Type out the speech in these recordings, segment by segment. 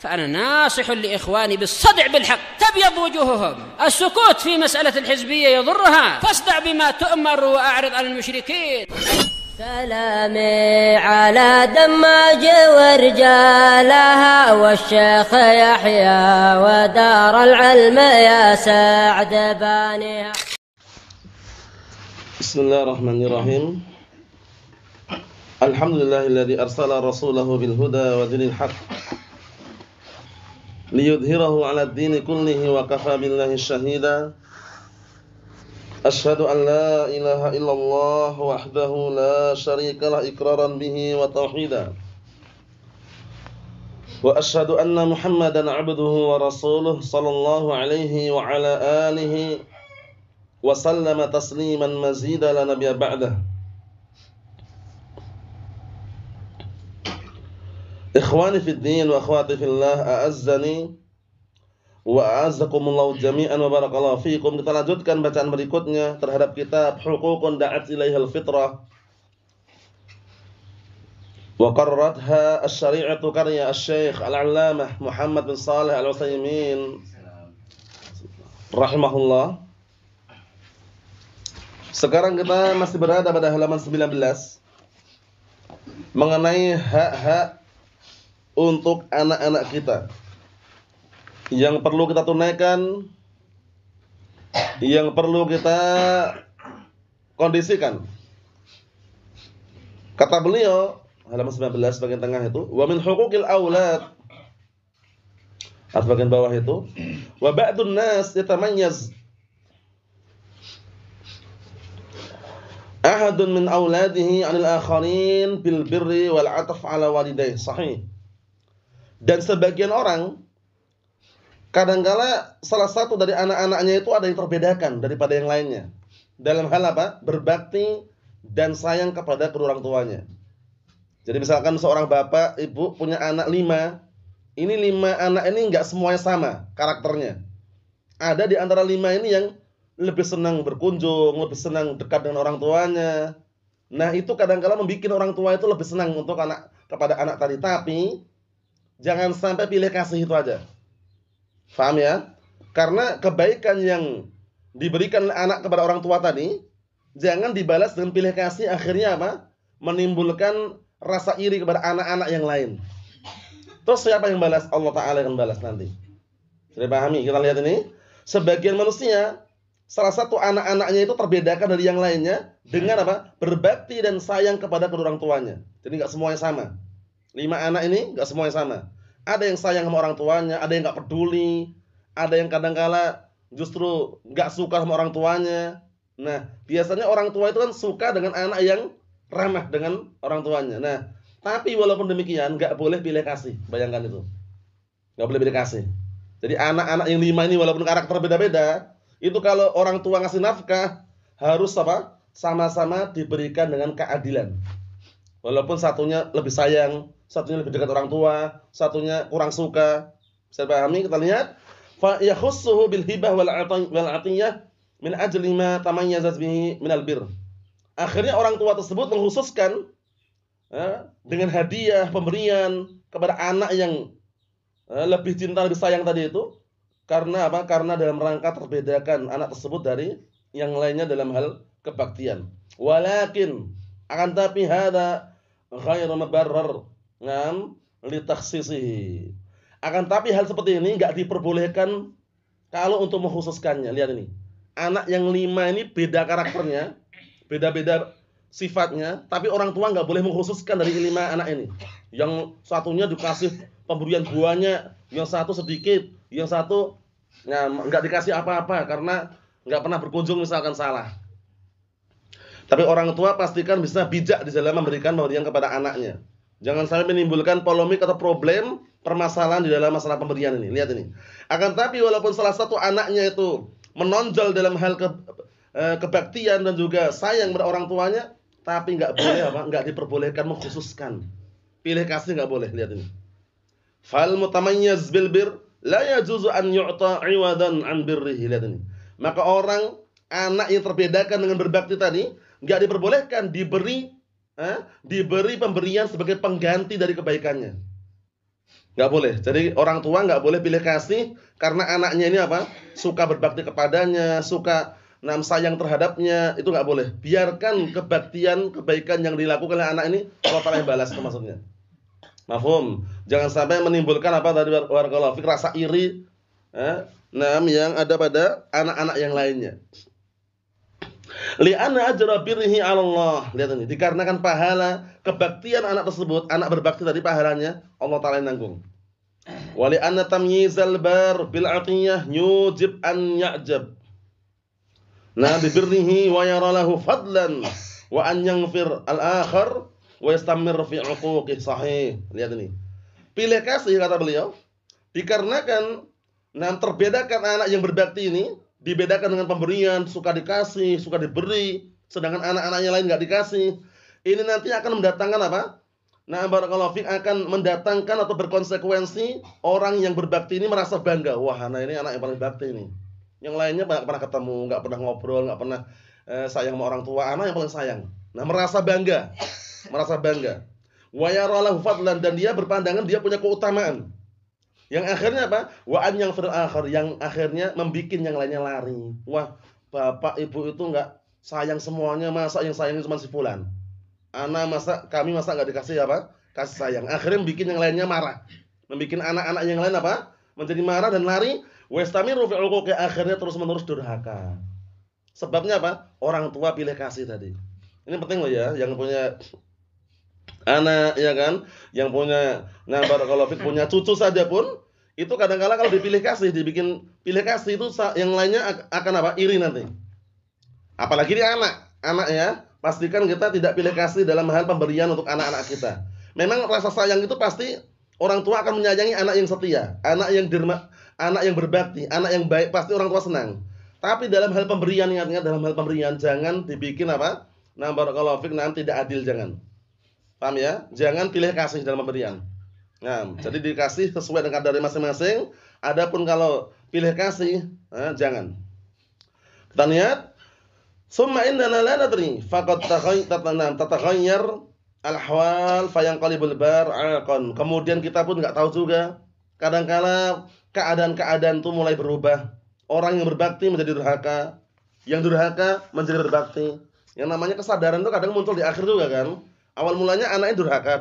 فأنا ناصح لإخواني بالصدع بالحق تبيض وجوههم. السكوت في مسألة الحزبية يضرها، فاصدع بما تؤمر وأعرض عن المشركين. سلامي على دماج ورجالها والشيخ يحيى ودار العلم يا سعد بانيها. بسم الله الرحمن الرحيم. الحمد لله الذي أرسل رسوله بالهدى ودين الحق ليظهره على الدين كله وكفى بالله شهيدا. أشهد أن لا إله إلا الله وحده لا شريك له إقرارا به وتوحيدا، وأشهد أن محمدا عبده ورسوله صلى الله عليه وعلى آله وسلم تسليما مزيدا لا نبي بعده. Ikhwani fid din wa akhwati fillah, a'azzani wa a'azzakumullahu jami'an wa barakallahu fikum. Kita lanjutkan bacaan berikutnya terhadap kitab Huququn da'at ilaihal fitrah wa qarratha asy-syari'atu karya asy-syekh al-'allamah Muhammad bin Shalih al-Utsaimin rahimahullah. Sekarang kita masih berada pada halaman 19 mengenai hak-hak untuk anak-anak kita yang perlu kita tunaikan, yang perlu kita kondisikan. Kata beliau halaman 19 bagian tengah itu, wa min huquqil aulad, atau bagian bawah itu, wa ba'dun nas yatamayyaz ahadun min auladihi 'anil akharin bil birri wal 'atf 'ala walidayhi. Sahih. Dan sebagian orang kadangkala salah satu dari anak-anaknya itu ada yang terbedakan daripada yang lainnya dalam hal apa? Berbakti dan sayang kepada kedua orang tuanya. Jadi misalkan seorang bapak, ibu punya anak 5. Ini 5 anak ini enggak semuanya sama karakternya. Ada di antara 5 ini yang lebih senang berkunjung, lebih senang dekat dengan orang tuanya. Nah, itu kadangkala membuat orang tua itu lebih senang untuk kepada anak tadi. Tapi jangan sampai pilih kasih itu aja. Faham ya? Karena kebaikan yang diberikan anak kepada orang tua tadi jangan dibalas dengan pilih kasih, akhirnya apa? Menimbulkan rasa iri kepada anak-anak yang lain. Terus siapa yang balas? Allah Ta'ala yang balas nanti. Sudah pahami? Kita lihat ini. Sebagian manusia, salah satu anak-anaknya itu terbedakan dari yang lainnya dengan apa? Berbakti dan sayang kepada kedua orang tuanya. Jadi enggak semuanya sama. 5 anak ini enggak semuanya sama. Ada yang sayang sama orang tuanya, ada yang enggak peduli, ada yang kadangkala justru enggak suka sama orang tuanya. Nah, biasanya orang tua itu kan suka dengan anak yang ramah dengan orang tuanya. Nah, tapi walaupun demikian enggak boleh pilih kasih. Bayangkan itu. Enggak boleh pilih kasih. Jadi anak-anak yang 5 ini walaupun karakter beda-beda, itu kalau orang tua ngasih nafkah harus apa? Sama-sama diberikan dengan keadilan. Walaupun satunya lebih sayang, satunya lebih dekat orang tua, satunya kurang suka. Bisa pahami? Kita lihat, fa yakhussuhu bil hibah wal 'atiyah min ajli ma tamayyazat bihi min al bir. Akhirnya orang tua tersebut mengkhususkan dengan hadiah, pemberian kepada anak yang lebih cinta, lebih sayang tadi itu. Karena apa? Karena dalam rangka terbedakan anak tersebut dari yang lainnya dalam hal kebaktian. Walakin akan tapi hada ghairu mubarrar ngam li takhsisihi. Akan tapi hal seperti ini enggak diperbolehkan kalau untuk mengkhususkannya. Lihat ini. Anak yang 5 ini beda karakternya, beda-beda sifatnya, tapi orang tua enggak boleh mengkhususkan dari 5 anak ini. Yang satunya dikasih pemberian buahnya, yang satu sedikit, yang satu enggak dikasih apa-apa karena enggak pernah berkunjung misalkan salah. Tapi orang tua pastikan bisa bijak di dalam memberikan pemberian kepada anaknya. Jangan sampai menimbulkan polemik atau problem, permasalahan di dalam masalah pemberian ini. Lihat ini. Akan tapi walaupun salah satu anaknya itu menonjol dalam hal kebaktian dan juga sayang pada orang tuanya, tapi enggak boleh apa? Enggak diperbolehkan mengkhususkan. Pilih kasih enggak boleh. Lihat ini. Fal mutamayyaz bil bir la yajuzu an yu'ta 'iwadan an birrihi. Lihat ini. Maka anak yang terbedakan dengan berbakti tadi enggak diperbolehkan diberi pemberian sebagai pengganti dari kebaikannya. Nggak boleh. Jadi orang tua nggak boleh pilih kasih karena anaknya ini apa? Suka berbakti kepadanya, suka sayang terhadapnya, itu nggak boleh. Biarkan kebaktian, kebaikan yang dilakukan oleh anak ini Allah Ta'ala yang balas, itu maksudnya. Mafhum? Jangan sampai menimbulkan apa tadi barakallahu fik, rasa iri yang ada pada anak-anak yang lainnya. Li'anna ajra birrihi 'ala Allah. Lihat ini, dikarenakan pahala kebaktian anak tersebut, anak berbakti tadi pahalanya Allah Ta'ala yang nanggung. Wa li'anna tamyizal bar bil 'atiyah yujib an ya'jab. Bi birrihi wa yara lahu fadlan wa an yaghfir al-akhar wa yastamir fi 'uquqih. Sahih. Lihat ini. Pilih kasih kata beliau dikarenakan terbedakan anak yang berbakti ini dibedakan dengan pemberian, suka dikasih, suka diberi, sedangkan anak-anaknya lain nggak dikasih. Ini nanti akan mendatangkan apa? Barakallahu fiik, akan mendatangkan atau berkonsekuensi orang yang berbakti ini merasa bangga. Wah, ini anak yang paling bakti ini. Yang lainnya nggak pernah ketemu, nggak pernah ngobrol, nggak pernah sayang sama orang tua. Anak yang paling sayang. Merasa bangga, Wa yara lahu fadlan, dan dia berpandangan dia punya keutamaan. Yang akhirnya apa? Wa an yang fil akhir, yang akhirnya membikin yang lainnya lari. Wah, bapak ibu itu enggak sayang semuanya, masa yang sayang cuma si fulan. Kami masa enggak dikasih apa? Kasih sayang. Akhirnya bikin yang lainnya marah. Membikin anak-anak yang lain apa? Menjadi marah dan lari. Wastamiru fi uquqi, akhirnya terus-menerus durhaka. Sebabnya apa? Orang tua pilih kasih tadi. Ini penting loh ya, yang punya anak ya kan, yang punya barakallahu fik, punya cucu saja pun itu kadang-kala kalau dipilih kasih, dibikin pilih kasih itu yang lainnya akan apa? Iri nanti. Apalagi dia anak ya, pastikan kita tidak pilih kasih dalam hal pemberian untuk anak-anak kita. Memang rasa sayang itu pasti orang tua akan menyayangi anak yang setia, anak yang derma, anak yang berbakti, anak yang baik, pasti orang tua senang. Tapi dalam hal pemberian, ingat dalam hal pemberian jangan dibikin apa? Barakallahu fik, tidak adil, jangan. Paham ya? Jangan pilih kasih dalam pemberian. Jadi dikasih sesuai dengan kadar masing-masing. Adapun kalau pilih kasih, jangan. Kita lihat, summa innana la nadri faqad tataghayyar al-ahwal fayanqalibul bar'aqan. Kemudian kita pun enggak tahu juga. Kadang-kala keadaan-keadaan itu mulai berubah. Orang yang berbakti menjadi durhaka, yang durhaka menjadi berbakti. Yang namanya kesadaran itu kadang muncul di akhir juga kan. Awal mulanya anaknya durhaka,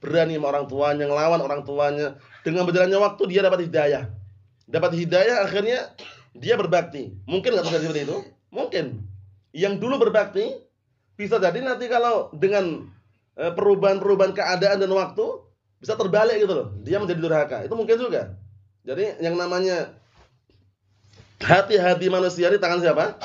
berani sama orang tuanya, ngelawan orang tuanya. Dengan berjalannya waktu dia dapat hidayah, akhirnya dia berbakti. Mungkin nggak terjadi seperti itu? Mungkin. Yang dulu berbakti bisa jadi nanti kalau dengan perubahan keadaan dan waktu bisa terbalik gitu loh. Dia menjadi durhaka. Itu mungkin juga. Jadi yang namanya hati-hati manusia di tangan siapa?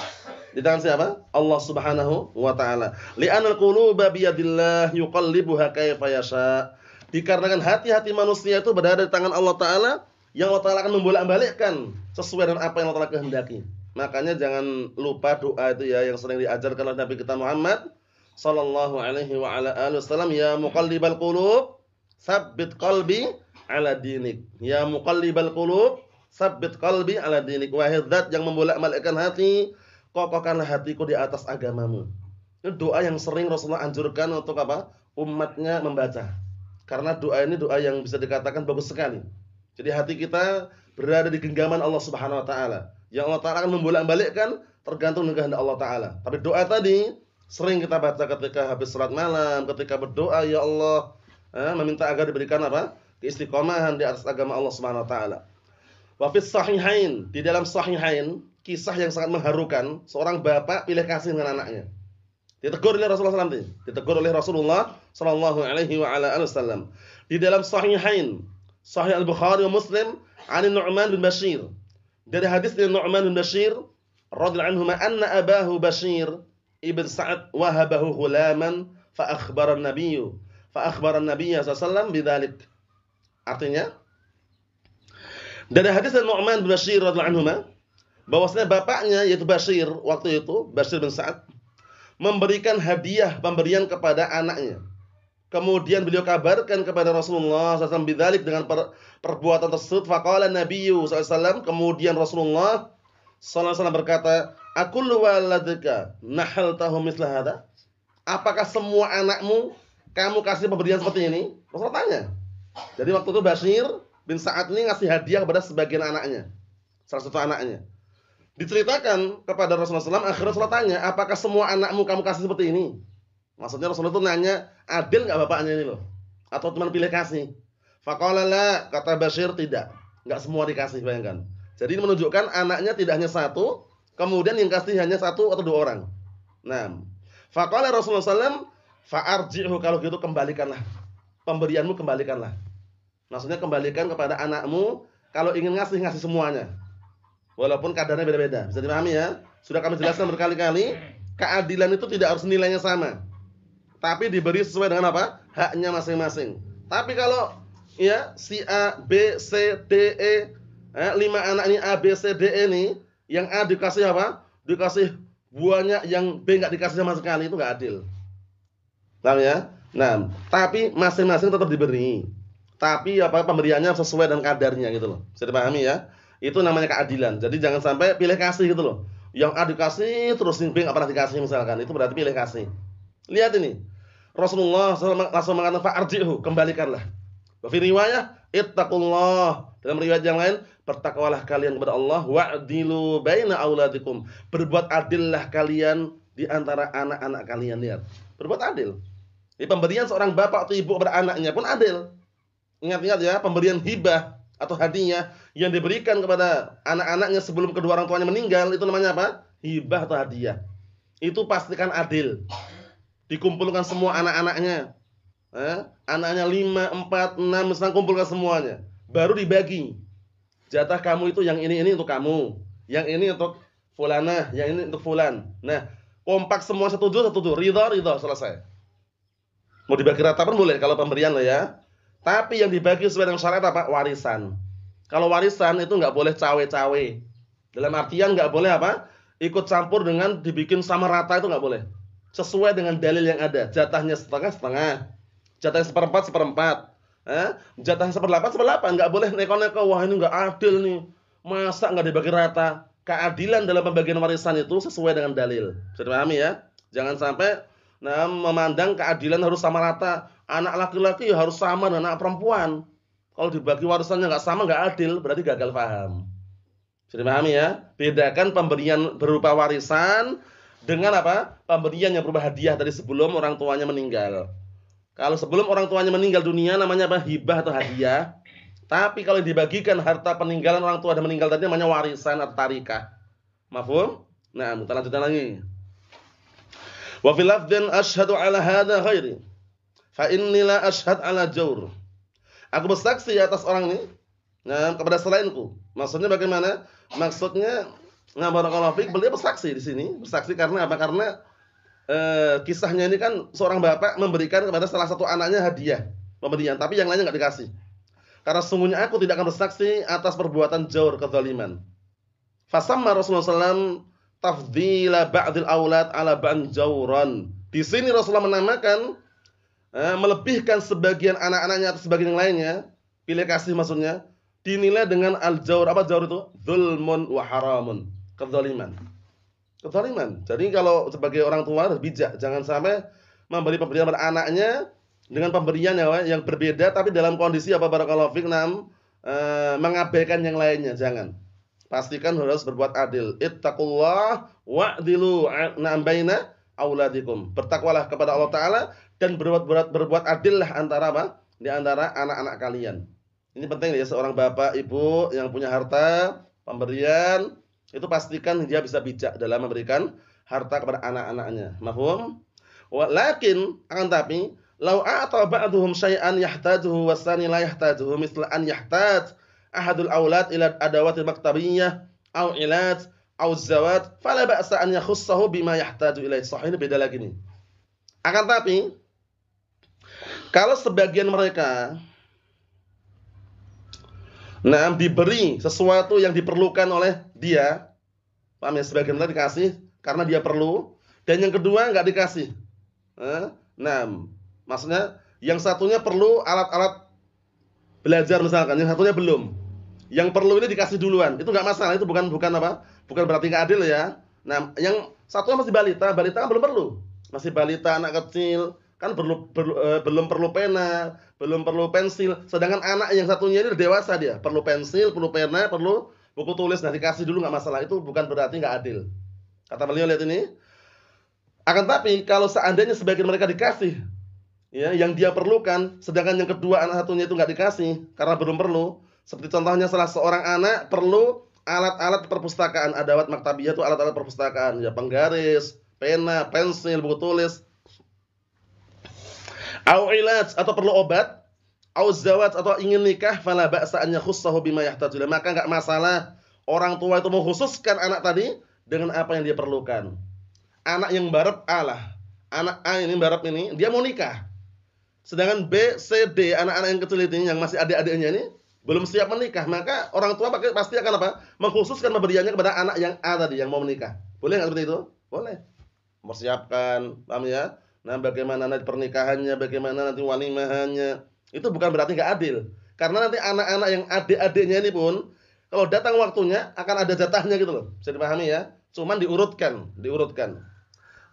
Di tangan siapa? Allah Subhanahu wa taala. Li'anal quluba biyadillah yuqallibuha kaifa yasha. Dikarenakan hati-hati manusia itu berada di tangan Allah Taala, yang Allah Taala akan membolak-balikkan sesuai dengan apa yang Allah Taala kehendaki. Makanya jangan lupa doa itu ya, yang sering diajarkan oleh Nabi kita Muhammad sallallahu alaihi wa ala alihi wasallam, ya muqallibal qulub tsabbit qalbi ala dinik. Ya muqallibal qulub tsabbit qalbi ala dinik. Wahai zat yang membolak-balikkan hati, kokohkanlah hatiku di atas agamamu. Ini doa yang sering Rasulullah anjurkan untuk apa? Umatnya membaca. Karena doa ini doa yang bisa dikatakan bagus sekali. Jadi hati kita berada di genggaman Allah Subhanahu wa taala. Yang Allah Taala akan membolak-balikkan tergantung dengan kehendak Allah Taala. Tapi doa tadi sering kita baca ketika habis salat malam, ketika berdoa, ya Allah, meminta agar diberikan apa? Keistiqomahan di atas agama Allah Subhanahu wa taala. Wa fis sahihain, di dalam sahihain, kisah yang sangat mengharukan, seorang bapak pilih kasih dengan anaknya. Ditegur oleh Rasulullah SAW. Ditegur oleh Rasulullah sallallahu alaihi wa ala alihi wasallam. Di dalam sahihain, Sahih Al-Bukhari wa Muslim, an Nu'man bin Bashir. Dari hadis dari Nu'man bin Bashir radhiyallahu anhu, anna abahu Bashir ibn Sa'ad wahabahu ghulaman fa akhbara an-nabiy sallallahu alaihi wasallam bidzalik. Artinya, dari hadis dari Nu'man bin Bashir radhiyallahu anhu, bahwasanya bapaknya yaitu Bashir, waktu itu Bashir bin Sa'ad, memberikan hadiah pemberian kepada anaknya. Kemudian beliau kabarkan kepada Rasulullah SAW bidzalik, dengan perbuatan tersebut. Faqala Nabiyyu SAW, kemudian Rasulullah SAW berkata, akullu waladika nahaltahu misla hadza? Apakah semua anakmu kamu kasih pemberian seperti ini? Rasulullah tanya. Jadi waktu itu Bashir bin Sa'ad ini ngasih hadiah kepada sebagian anaknya, salah satu anaknya. Diceritakan kepada Rasulullah SAW, akhirnya Rasulullah tanya, apakah semua anakmu kamu kasih seperti ini? Maksudnya Rasulullah itu nanya, adil nggak bapaknya ini loh? Atau cuma pilih kasih? Faqala la, kata Bashir, tidak. Nggak semua dikasih, bayangkan. Jadi ini menunjukkan anaknya tidak hanya satu, kemudian yang kasih hanya satu atau dua orang. Nah, faqala Rasulullah SAW, fa'arji'hu, kalau gitu kembalikanlah. Pemberianmu kembalikanlah. Maksudnya kembalikan kepada anakmu, kalau ingin ngasih semuanya. Walaupun kadarnya beda-beda. Bisa dipahami ya? Sudah kami jelaskan berkali-kali, keadilan itu tidak harus nilainya sama. Tapi diberi sesuai dengan apa? Haknya masing-masing. Tapi kalau ya si A, B, C, D, E, 5 anak ini A, B, C, D, E ini, yang A dikasih apa? Dikasih buahnya, yang B enggak dikasih sama sekali, itu enggak adil. Paham ya? Nah, tapi masing-masing tetap diberi. Tapi apa pemberiannya sesuai dengan kadarnya gitu loh. Bisa dipahami ya? Itu namanya keadilan. Jadi jangan sampai pilih kasih gitu loh. Yang A dikasih terus yang B enggak pernah dikasih misalkan. Itu berarti pilih kasih. Lihat ini. Rasulullah SAW langsung mengatakan fa'arji'hu, kembalikanlah. Wa fi riwayah ittaqullah. Dalam riwayat yang lain, bertakwalah kalian kepada Allah, wa'dilu baina auladikum. Berbuat adillah kalian di antara anak-anak kalian. Lihat. Berbuat adil. Jadi pemberian seorang bapak atau ibu kepada anaknya pun adil. Ingat-ingat ya, pemberian hibah atau hadiah yang diberikan kepada anak-anaknya sebelum kedua orang tuanya meninggal, itu namanya apa? Hibah atau hadiah. Itu pastikan adil. Dikumpulkan semua anak-anaknya. Anaknya 5, 4, 6, misalnya kumpulkan semuanya. Baru dibagi. Jatah kamu itu yang ini untuk kamu. Yang ini untuk fulanah, yang ini untuk fulan. Nah, kompak semua setuju, ridha, selesai. Mau dibagi rata pun boleh kalau pemberian loh ya. Tapi yang dibagi sesuai dengan syariat apa? Warisan. Kalau warisan itu nggak boleh cawe-cawe. Dalam artian nggak boleh apa? Ikut campur dengan dibikin sama rata, itu nggak boleh. Sesuai dengan dalil yang ada. Jatahnya setengah-setengah. Jatahnya seperempat. Jatahnya seperdelapan. Nggak boleh neko-neko. Wah ini nggak adil nih. Masa nggak dibagi rata? Keadilan dalam pembagian warisan itu sesuai dengan dalil. Bisa dipahami ya? Jangan sampai memandang keadilan harus sama rata. Anak laki-laki harus sama dengan anak perempuan. Kalau dibagi warisannya nggak sama, nggak adil, berarti gagal paham. Bisa dipahami ya? Bedakan pemberian berupa warisan dengan apa? Pemberian yang berupa hadiah dari sebelum orang tuanya meninggal. Kalau sebelum orang tuanya meninggal dunia namanya apa? Hibah atau hadiah. Tapi kalau dibagikan harta peninggalan orang tua dan meninggal tadi namanya warisan atau tarikah. Mafhum? Nah, kita lanjutkan lagi. Wa fil lafdhin asyhadu ala hadza ghairi. Fa inni la asyhad ala jawr. Aku bersaksi atas orang ini, kepada selainku. Maksudnya bagaimana? Maksudnya barakallahu fiik, beliau bersaksi di sini. Bersaksi karena apa? Karena kisahnya ini kan seorang bapak memberikan kepada salah satu anaknya hadiah pemberian, tapi yang lainnya enggak dikasih. Karena sungguhnya aku tidak akan bersaksi atas perbuatan jawr, kezaliman. Fasamma Rasulullah SAW tafdila ba'dil aulad ala ba'an jawran. Di sini Rasulullah menamakan melebihkan sebagian anak-anaknya atas sebagian yang lainnya, pilih kasih maksudnya, dinilai dengan al-jawr. Apa jawr itu? Dzulmun wa haramun, kezaliman. Kezaliman. Jadi kalau sebagai orang tua harus bijak, jangan sampai memberi pemberian pada anaknya dengan pemberian yang berbeda tapi dalam kondisi apa barakallahu fiik mengabaikan yang lainnya, jangan. Pastikan harus berbuat adil. Ittaqullah wa'dilu baina auladikum. Bertakwalah kepada Allah Ta'ala dan berbuat adil lah antara apa? Di antara anak-anak kalian. Ini penting ya, seorang bapak, ibu yang punya harta, pemberian, itu pastikan dia bisa bijak dalam memberikan harta kepada anak-anaknya. Mafhum? Walakin, akan tapi, lau a'ta ba'duhum syai'an yahtajuhu wasani la yahtajuhu, misla an yahtaj ahadul aulad ila adawati maktabiyyah au ilaj au zawat, fala ba'sa an yakhussahu bima yahtaju ilaihi. Sahih, ini beda lagi nih. Akan tapi kalau sebagian mereka diberi sesuatu yang diperlukan oleh dia, paham ya? Sebagian mereka dikasih karena dia perlu, dan yang kedua enggak dikasih. Maksudnya yang satunya perlu alat-alat belajar misalkan, yang satunya belum. Yang perlu ini dikasih duluan, itu enggak masalah, itu bukan apa? Bukan berarti enggak adil ya. Nah, yang satunya masih balita kan belum perlu. Masih balita, anak kecil, kan belum perlu pena, belum perlu pensil. Sedangkan anak yang satunya ini udah dewasa dia, perlu pensil, perlu pena, perlu buku tulis. Nah, dikasih dulu nggak masalah. Itu bukan berarti nggak adil. Kata beliau, lihat ini. Akan tapi kalau seandainya sebagian mereka dikasih, ya, yang dia perlukan, sedangkan yang kedua anak satunya itu nggak dikasih karena belum perlu. Seperti contohnya salah seorang anak perlu alat-alat perpustakaan, adawat maktabiyah itu alat-alat perpustakaan, ya penggaris, pena, pensil, buku tulis. Au ilaj atau perlu obat, au zawaj atau ingin nikah, fala ba'sa an yakhussahu bima yahtaju. Maka enggak masalah orang tua itu mengkhususkan anak tadi dengan apa yang dia perlukan. Anak yang barep A lah. Anak A ini barep ini dia mau nikah. Sedangkan B, C, D, anak-anak yang kecil ini yang masih adik-adiknya ini belum siap menikah, maka orang tua pasti akan apa? Mengkhususkan pemberiannya kepada anak yang A tadi yang mau menikah. Boleh nggak seperti itu? Boleh. Mempersiapkan, paham ya? Nah, bagaimana nanti pernikahannya, bagaimana nanti walimahannya. Itu bukan berarti nggak adil. Karena nanti anak-anak yang adik-adiknya ini pun kalau datang waktunya akan ada jatahnya gitu loh. Bisa dipahami ya? Cuman diurutkan.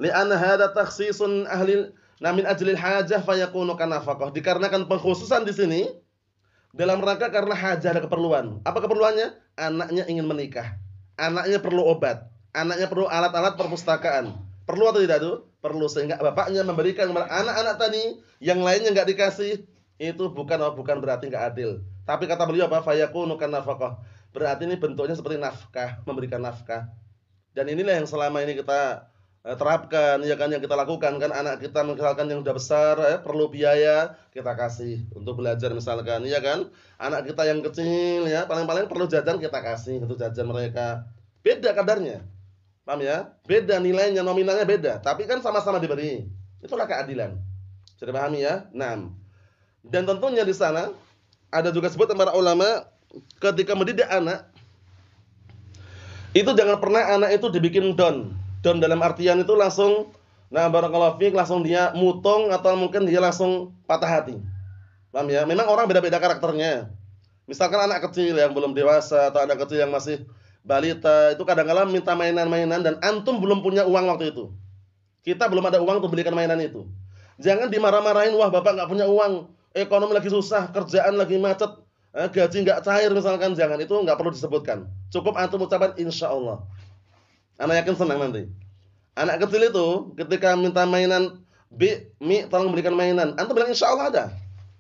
Li'anna hadza takhsisun ahli min ajlil hajah fayakunu kanafaqah. Dikarenakan pengkhususan di sini dalam rangka karena hajah, ada keperluan. Apa keperluannya? Anaknya ingin menikah. Anaknya perlu obat. Anaknya perlu alat-alat perpustakaan. Perlu atau tidak tuh? Perlu, sehingga bapaknya memberikan kepada anak-anak tadi yang lainnya enggak dikasih. Itu bukan berarti enggak adil. Tapi kata beliau apa? Fayakunu kanafaqah. Berarti ini bentuknya seperti nafkah, memberikan nafkah. Dan inilah yang selama ini kita terapkan, ya kan, yang kita lakukan kan. Anak kita misalkan yang udah besar perlu biaya, kita kasih untuk belajar misalkan, ya kan. Anak kita yang kecil ya paling-paling perlu jajan, kita kasih untuk jajan mereka. Beda kadarnya, paham ya? Beda nilainya, nominalnya beda, tapi kan sama-sama diberi. Itulah keadilan. Bisa dipahami ya? Nah, dan tentunya di sana ada juga sebutan para ulama ketika mendidik anak itu jangan pernah anak itu dibikin down. Dan dalam artian itu langsung, nah barakallahu fiik, langsung dia mutung atau mungkin dia langsung patah hati. Paham ya? Memang orang beda-beda karakternya. Misalkan anak kecil yang belum dewasa atau anak kecil yang masih balita, itu kadang-kadang minta mainan-mainan dan antum belum punya uang waktu itu. Kita belum ada uang untuk belikan mainan itu. Jangan dimarah-marahin, wah bapak nggak punya uang, ekonomi lagi susah, kerjaan lagi macet, gaji nggak cair misalkan. Jangan, itu nggak perlu disebutkan. Cukup antum ucapan insyaallah. Anak yakin senang nanti. Anak kecil itu ketika minta mainan, Mi tolong belikan mainan, antum bilang insyaallah ada.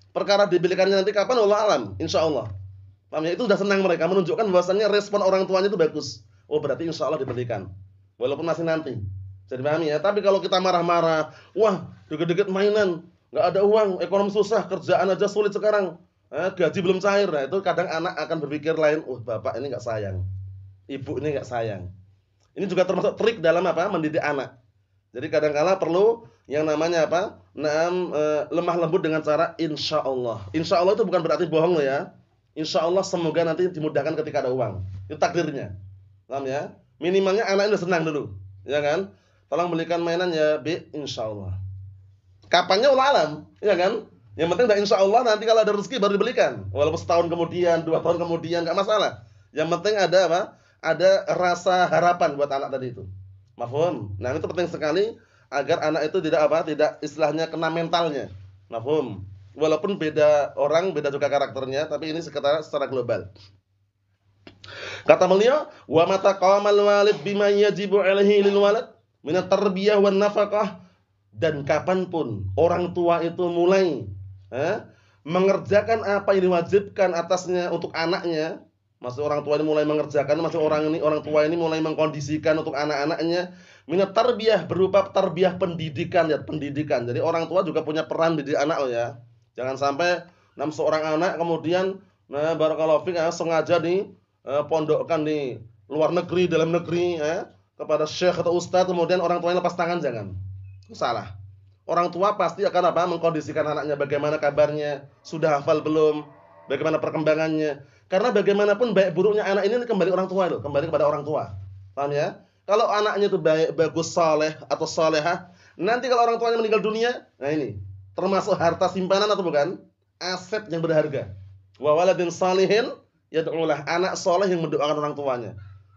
Perkara dibelikannya nanti kapan wallahu alam, insyaallah. Paham ya? Itu sudah senang mereka, menunjukkan bahwasannya respon orang tuanya itu bagus. Oh berarti insyaallah dibelikan. Walaupun masih nanti. Jadi pahami ya. Tapi kalau kita marah-marah, wah dikit-dikit mainan, nggak ada uang, ekonomi susah, kerjaan aja sulit sekarang, gaji belum cair. Nah itu kadang anak akan berpikir lain, bapak ini nggak sayang, ibu ini nggak sayang. Ini juga termasuk trik dalam apa? Mendidik anak. Jadi kadang-kala perlu yang namanya apa? Lemah lembut dengan cara insyaallah. Insyaallah itu bukan berarti bohong loh ya. Insyaallah semoga nanti dimudahkan ketika ada uang. Itu takdirnya. Paham ya? Minimalnya anak ini udah senang dulu, ya kan? Tolong belikan mainan ya, insyaallah. Kapannya wallahu alam, ya kan? Yang penting udah insyaallah, nanti kalau ada rezeki baru dibelikan. Walaupun setahun kemudian, 2 tahun kemudian enggak masalah. Yang penting ada apa? Ada rasa harapan buat anak tadi itu. Mafhum? Nah, itu penting sekali agar anak itu tidak apa? Tidak istilahnya kena mentalnya. Mafhum? Walaupun beda orang, beda juga karakternya, tapi ini secara global. Kata beliau, "Wa mata qamal walid bima yajibu alaihi lil walad min at-tarbiyah wan nafaqah." Dan kapanpun orang tua itu mulai mengerjakan apa yang diwajibkan atasnya untuk anaknya, masih orang tua ini mulai mengerjakan, orang tua ini mulai mengkondisikan untuk anak-anaknya, minat tarbiyah berupa tarbiyah pendidikan, ya pendidikan. Jadi orang tua juga punya peran didik anak loh ya. Jangan sampai seorang anak kemudian barakallahu fiik sengaja pondokkan di luar negeri, dalam negeri kepada syekh atau ustaz, kemudian orang tuanya lepas tangan, jangan. Itu salah. Orang tua pasti akan apa? Mengkondisikan anaknya, bagaimana kabarnya, sudah hafal belum, bagaimana perkembangannya. Karena bagaimanapun baik buruknya anak ini kembali orang tua loh, kembali kepada orang tua. Paham ya? Kalau anaknya itu baik, bagus, saleh atau salehah, nanti kalau orang tuanya meninggal dunia, nah ini termasuk harta simpanan atau bukan? Aset yang berharga. Wa waladin salihin yad'ulah, anak saleh yang mendoakan orang tuanya.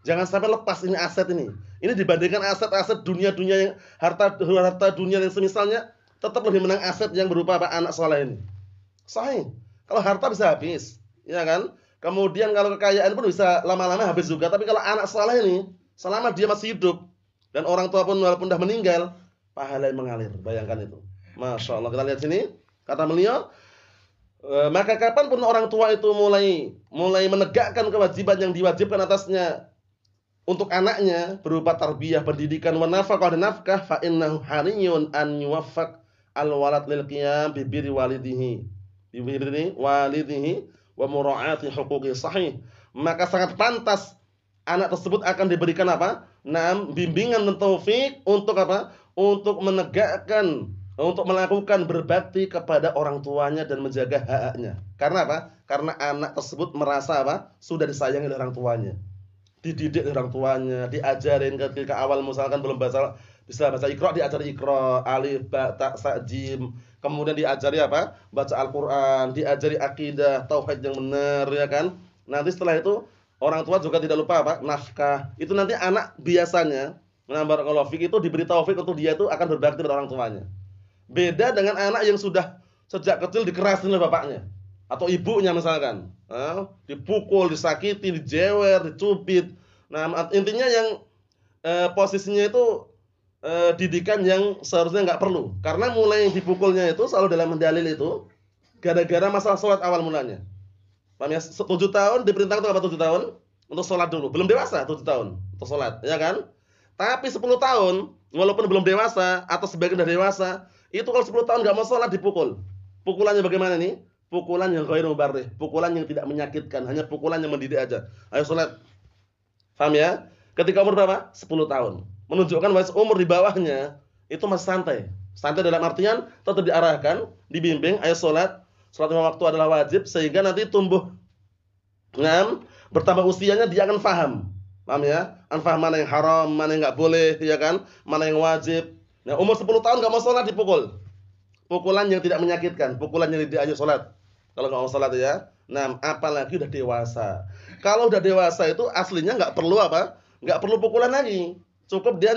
Jangan sampai lepas ini aset ini. Ini dibandingkan aset-aset dunia-dunia yang harta dunia yang semisalnya, tetap lebih menang aset yang berupa apa? Anak saleh ini. Sahih. Kalau harta bisa habis, ya kan? Kemudian kalau kekayaan pun bisa lama-lama habis juga. Tapi kalau anak saleh ini, selama dia masih hidup dan orang tua pun walaupun dah meninggal, pahala yang mengalir. Bayangkan itu. Masya Allah. Kita lihat sini. Kata beliau, maka kapanpun orang tua itu mulai menegakkan kewajiban yang diwajibkan atasnya untuk anaknya berupa tarbiyah, pendidikan, wa nafaqah dan nafkah, fa innahu hariyun an yuwaffaq al-walad lil qiyam bi birri walidihi wa mura'ati huquqi sahih. Maka sangat pantas anak tersebut akan diberikan apa? Bimbingan dan taufik untuk apa? Untuk menegakkan, untuk melakukan berbakti kepada orang tuanya dan menjaga hak-haknya. Karena apa? Karena anak tersebut merasa apa? Sudah disayangi oleh orang tuanya. Dididik oleh orang tuanya, diajarin ketika awal misalkan belum bisa baca Iqra, diajari Iqra, alif, ba, ta, sa, jim. Kemudian diajari apa? Baca Al-Qur'an, diajari akidah, tauhid yang benar, ya kan? Nanti setelah itu orang tua juga tidak lupa apa? Nafkah. Itu nanti anak biasanya barakallahu fik itu diberi taufik untuk dia itu akan berbakti pada orang tuanya. Beda dengan anak yang sudah sejak kecil dikerasin oleh bapaknya atau ibunya misalkan, dipukul, disakiti, dijewer, dicubit. Nah, intinya yang posisinya itu didikan yang seharusnya nggak perlu. Karena mulai dipukulnya itu selalu dalam dalil itu gara-gara masalah sholat awal mulanya. Paham ya? 7 tahun diperintahkan untuk apa 7 tahun? Untuk sholat dulu. Belum dewasa 7 tahun untuk sholat, ya kan? Tapi 10 tahun walaupun belum dewasa atau sebagian dari dewasa, itu kalau 10 tahun nggak mau sholat dipukul. Pukulannya bagaimana nih? Pukulan yang ghairu mubarrih, pukulan yang tidak menyakitkan, hanya pukulan yang mendidik aja. Ayo sholat. Paham ya? Ketika umur berapa? 10 tahun. Menunjukkan bahwa umur di bawahnya itu masih santai. Santai dalam artian tetap diarahkan, dibimbing, ayo sholat. Sholat 5 waktu adalah wajib sehingga nanti tumbuh. Bertambah usianya dia akan faham. Paham ya? Faham mana yang haram, mana yang nggak boleh, ya kan? Mana yang wajib. Nah, umur 10 tahun nggak mau sholat dipukul. Pukulan yang tidak menyakitkan, pukulan yang diajak sholat. Kalau nggak mau sholat ya. Nah, apalagi udah dewasa. Kalau udah dewasa itu aslinya nggak perlu apa? Nggak perlu pukulan lagi. Cukup dia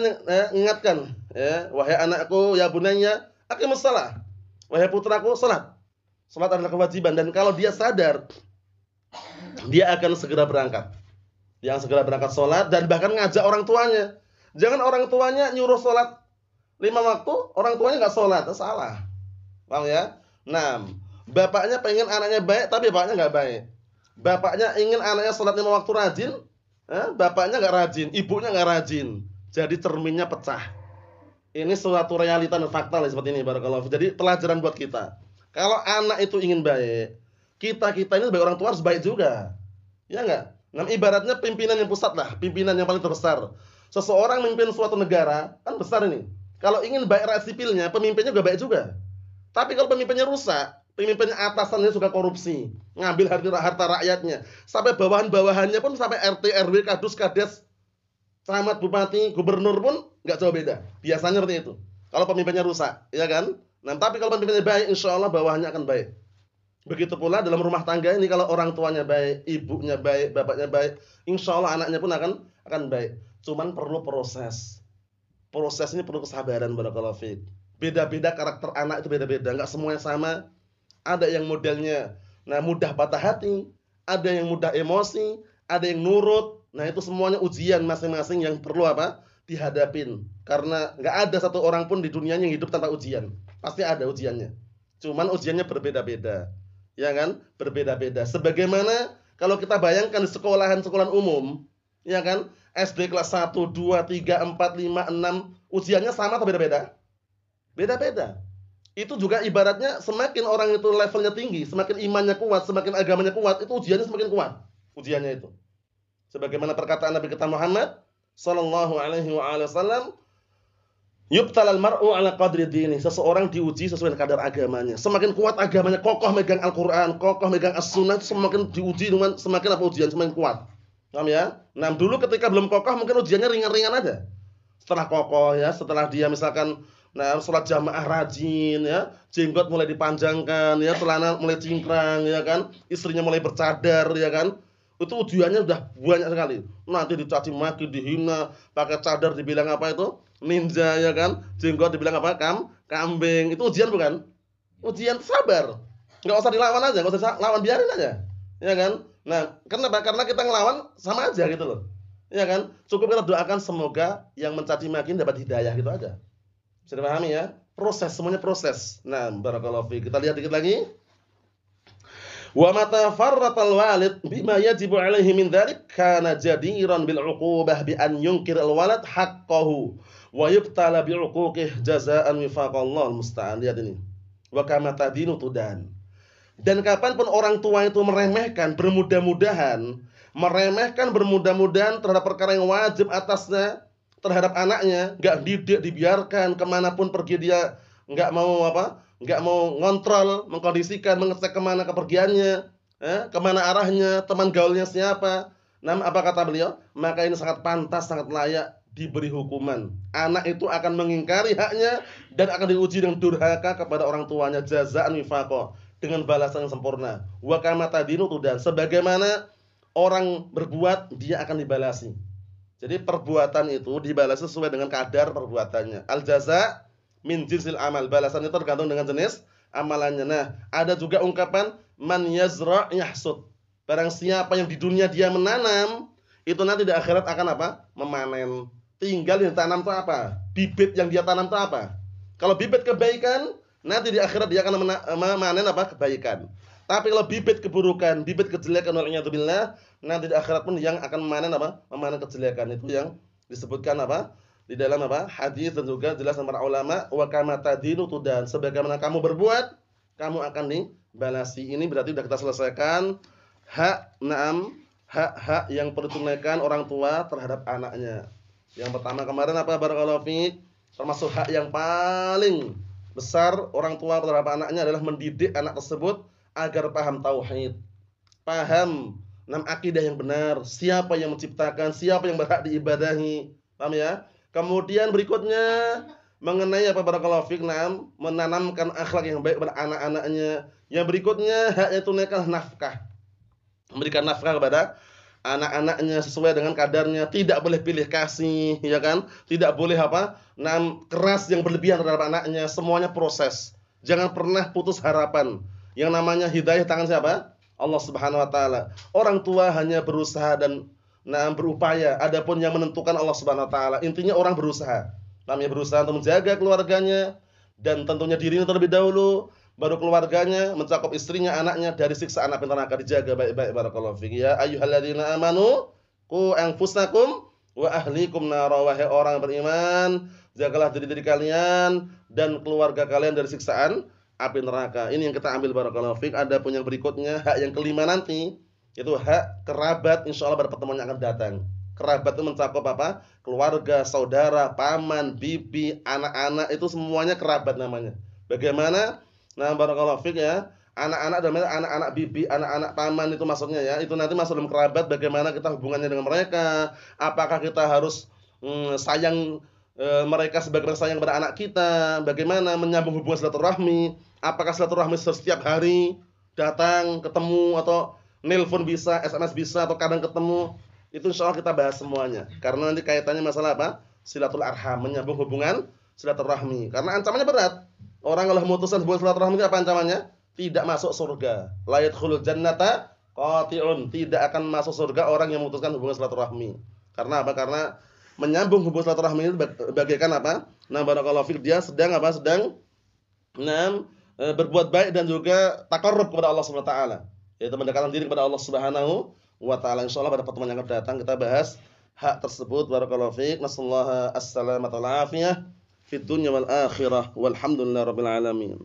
ingatkan, ya, wahai anakku, ya bunayya, aqimus shalah. Wahai putraku, sholat. Sholat adalah kewajiban dan kalau dia sadar, dia akan segera berangkat. Dia akan segera berangkat sholat dan bahkan ngajak orang tuanya. Jangan orang tuanya nyuruh sholat 5 waktu, orang tuanya nggak sholat, itu salah. Paham ya? Nah, bapaknya pengen anaknya baik, tapi bapaknya nggak baik. Bapaknya ingin anaknya sholat 5 waktu rajin, bapaknya nggak rajin, ibunya nggak rajin. Jadi cerminnya pecah. Ini suatu realita dan fakta lah seperti ini, barakallahu. Jadi pelajaran buat kita. Kalau anak itu ingin baik, kita ini sebagai orang tua harus baik juga. Ya nggak? Nah, ibaratnya pimpinan yang pusat lah, pimpinan yang paling terbesar. Seseorang memimpin suatu negara, kan besar ini. Kalau ingin baik rakyat sipilnya, pemimpinnya juga baik juga. Tapi kalau pemimpinnya rusak, pemimpinnya atasannya suka korupsi, ngambil harta rakyatnya, sampai bawahan-bawahannya pun sampai RT, RW, kadus, kades, camat, bupati, gubernur pun nggak jauh beda. Biasanya seperti itu. Kalau pemimpinnya rusak, ya kan? Nah, tapi kalau pemimpinnya baik, insya Allah bawahannya akan baik. Begitu pula dalam rumah tangga ini, kalau orang tuanya baik, ibunya baik, bapaknya baik, insya Allah anaknya pun akan baik. Cuman perlu proses. Proses ini perlu kesabaran, barakallahu fiik. Beda-beda karakter anak itu beda-beda, nggak semuanya sama. Ada yang modelnya mudah patah hati, ada yang mudah emosi, ada yang nurut. Nah, itu semuanya ujian masing-masing yang perlu apa? Dihadapin. Karena nggak ada satu orang pun di dunia yang hidup tanpa ujian. Pasti ada ujiannya. Cuman ujiannya berbeda-beda. Ya kan? Berbeda-beda. Sebagaimana kalau kita bayangkan di sekolahan umum, ya kan? SD kelas 1, 2, 3, 4, 5, 6, ujiannya sama atau beda-beda? Beda-beda. Itu juga ibaratnya semakin orang itu levelnya tinggi, semakin imannya kuat, semakin agamanya kuat, itu ujiannya semakin kuat. Ujiannya itu. Sebagaimana perkataan Nabi kita Muhammad sallallahu alaihi wasallam, yubtalal mar'u ala qadri dini. Seseorang diuji sesuai dengan kadar agamanya. Semakin kuat agamanya, kokoh megang Al-Qur'an, kokoh megang As-Sunnah, semakin diuji dengan semakin apa ujian semakin kuat. Paham ya? Nah, dulu ketika belum kokoh mungkin ujiannya ringan-ringan aja. Setelah kokoh ya, setelah dia misalkan sholat jamaah rajin ya, jenggot mulai dipanjangkan ya, celana mulai cingkrang ya kan, istrinya mulai bercadar ya kan. Itu ujiannya udah banyak sekali. Nanti dicaci maki, dihina, pakai cadar dibilang apa itu? Ninja ya kan. Jenggot dibilang apa? Kambing. Itu ujian bukan? Ujian sabar. Enggak usah dilawan aja, enggak usah lawan, biarin aja. Ya kan? Nah, kenapa? Karena kita ngelawan sama aja gitu loh. Ya kan? Cukup kita doakan semoga yang mencaci maki dapat hidayah gitu aja. Bisa dipahami ya? Proses, semuanya proses. Nah, barakallahu fiik. Kita lihat dikit lagi. Wa mata farratal walid bima yajibu alaihi min dzalik kana jadiran bil 'uqubah bi an yunkir al walad haqqahu wa yubtala bi 'uquqihi jazaa'an wifaqallahu musta'an. Lihat ini. Wa kama tadinu tudan. Dan kapanpun orang tua itu meremehkan bermudah-mudahan terhadap perkara yang wajib atasnya, terhadap anaknya, nggak didik, dibiarkan kemanapun pergi dia, nggak mau ngontrol, mengkondisikan, mengecek kemana kepergiannya, kemana arahnya, teman gaulnya siapa. Nah, apa kata beliau? Maka ini sangat pantas, sangat layak diberi hukuman. Anak itu akan mengingkari haknya dan akan diuji dengan durhaka kepada orang tuanya, jazaan wifaqah, dengan balasan yang sempurna. Wa kama tadinu tudan, sebagaimana orang berbuat dia akan dibalasi. Jadi perbuatan itu dibalas sesuai dengan kadar perbuatannya. Al jaza min jinsil amal, balasannya tergantung dengan jenis amalannya. Nah, ada juga ungkapan man yazra' yahsud. Barang siapa yang di dunia dia menanam, itu nanti di akhirat akan apa? Memanen. Tinggal yang tanam itu apa? Bibit yang dia tanam itu apa? Kalau bibit kebaikan, nanti di akhirat dia akan memanen apa? Kebaikan. Tapi kalau bibit keburukan, bibit kejelekan, wal'iyadzubillah, nanti di akhirat pun yang akan memanen apa? Memanen kejelekan. Itu yang disebutkan apa? Di dalam apa? Hadis dan juga jelas para ulama, wa kama tadinu tudan, sebagaimana kamu berbuat, kamu akan dibalasi. Ini berarti sudah kita selesaikan hak yang perlu ditunaikan orang tua terhadap anaknya. Yang pertama kemarin apa? Barakallahu fiik, termasuk hak yang paling besar orang tua terhadap anaknya adalah mendidik anak tersebut agar paham tauhid, paham akidah yang benar, siapa yang menciptakan, siapa yang berhak diibadahi. Paham ya? Kemudian berikutnya mengenai apa? Barakallahu fiik, menanamkan akhlak yang baik pada anak-anaknya. Yang berikutnya haknya tunaikan nafkah, memberikan nafkah kepada anak-anaknya sesuai dengan kadarnya, tidak boleh pilih kasih, ya kan? Tidak boleh keras yang berlebihan terhadap anaknya, semuanya proses. Jangan pernah putus harapan. Yang namanya hidayah tangan siapa? Allah Subhanahu wa taala. Orang tua hanya berusaha dan berupaya, adapun yang menentukan Allah Subhanahu wa taala. Intinya orang berusaha. Namanya berusaha untuk menjaga keluarganya dan tentunya dirinya terlebih dahulu, baru keluarganya, mencakup istrinya, anaknya dari siksaan api neraka, dijaga baik-baik. Barakallahu fiik. Ya ayyuhalladzina amanu qu anfusakum wa ahlikum nar. Wahai orang beriman, jagalah diri-diri kalian dan keluarga kalian dari siksaan api neraka. Ini yang kita ambil, barakallahu fiik. Ada pun yang berikutnya, hak yang kelima nanti, itu hak kerabat, insyaallah pada pertemuan yang akan datang. Kerabat itu mencakup apa? Keluarga, saudara, paman, bibi, anak-anak, itu semuanya kerabat namanya. Bagaimana? Nah, barakallahu fiik ya. Anak-anak dan anak-anak bibi, anak-anak paman itu maksudnya ya. Itu nanti masuk dalam kerabat, bagaimana kita hubungannya dengan mereka? Apakah kita harus sayang mereka sebagaimana sayang pada anak kita? Bagaimana menyambung hubungan silaturahmi? Apakah silaturahmi setiap hari datang, ketemu, atau nelpon bisa, SMS bisa, atau kadang ketemu? Itu insyaallah kita bahas semuanya. Karena nanti kaitannya masalah apa? Silatul arham, menyambung hubungan silaturahmi. Karena ancamannya berat. Orang kalau memutuskan hubungan silaturahmi itu apa ancamannya? Tidak masuk surga. La yadkhulul jannata qati'un. Tidak akan masuk surga orang yang memutuskan hubungan silaturahmi. Karena apa? Karena menyambung hubungan silaturahmi itu bagaikan apa? Barakallahu fiik, dia sedang apa? Sedang berbuat baik dan juga taqarrub kepada Allah Subhanahu wa taala. Yaitu mendekatkan diri kepada Allah Subhanahu wa taala. Insyaallah pada pertemuan yang akan datang kita bahas hak tersebut. Barakallahu fiik. Nasallahu as-salamata wal afiyah fid dunya wal akhirah. Walhamdulillahirabbil alamin.